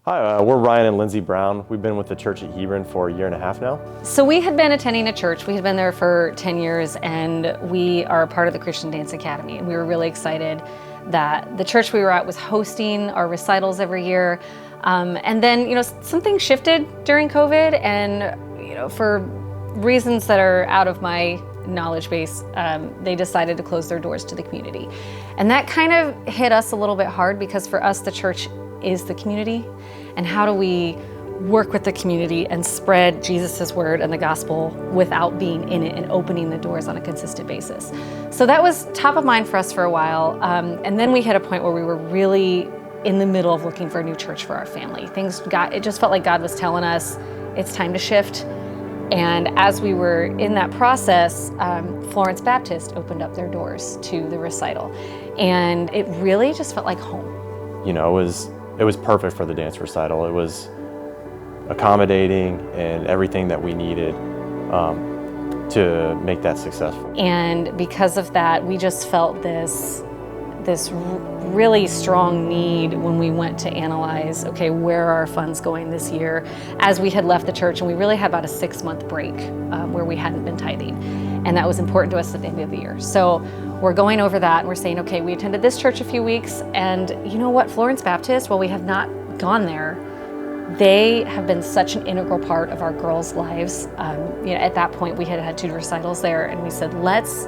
Hi, we're Ryan and Lindsey Brown. We've been with the church at Hebron for a year and a half now. So we had been attending a church. We had been there for 10 years, and we are a part of the Christian Dance Academy. And we were really excited that the church we were at was hosting our recitals every year. And then, something shifted during COVID, and, for reasons that are out of my knowledge base, they decided to close their doors to the community. And that kind of hit us a little bit hard, because for us, the church is the community. And how do we work with the community and spread Jesus' word and the gospel without being in it and opening the doors on a consistent basis? So that was top of mind for us for a while. And then we hit a point where we were really in the middle of looking for a new church for our family. It just felt like God was telling us it's time to shift. And as we were in that process, Florence Baptist opened up their doors to the recital. And it really just felt like home. It was perfect for the dance recital. It was accommodating and everything that we needed to make that successful. And because of that, we just felt this really strong need when we went to analyze, okay, where are our funds going this year, as we had left the church, and we really had about a 6-month break where we hadn't been tithing. And that was important to us at the end of the year. So we're going over that, and we're saying, okay, we attended this church a few weeks, and you know what, Florence Baptist, while we have not gone there, they have been such an integral part of our girls' lives. At that point, we had 2 recitals there, and we said, let's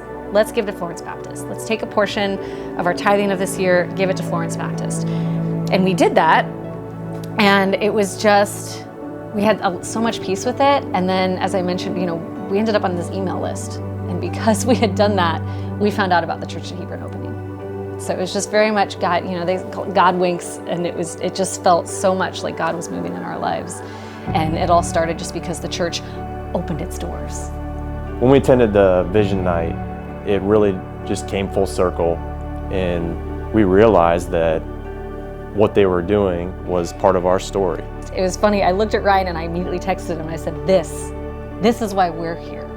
give to Florence Baptist. Let's take a portion of our tithing of this year, give it to Florence Baptist. And we did that, and it was just, we had so much peace with it. And then, as I mentioned, we ended up on this email list. And because we had done that, we found out about the Church at Hebron opening. So it was just very much God, they call it God winks, and it just felt so much like God was moving in our lives. And it all started just because the church opened its doors. When we attended the Vision Night, it really just came full circle, and we realized that what they were doing was part of our story. It was funny, I looked at Ryan and I immediately texted him and I said, this is why we're here.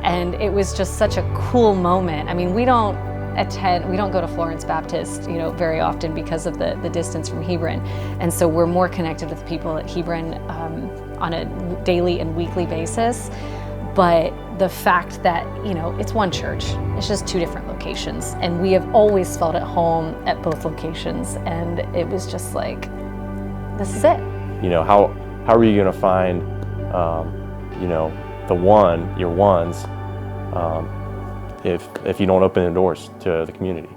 And it was just such a cool moment. I mean, we don't go to Florence Baptist, very often because of the distance from Hebron. And so we're more connected with people at Hebron on a daily and weekly basis. But the fact that, it's one church, it's just 2 different locations. And we have always felt at home at both locations. And it was just like, this is it. How are you going to find, your ones, if you don't open the doors to the community?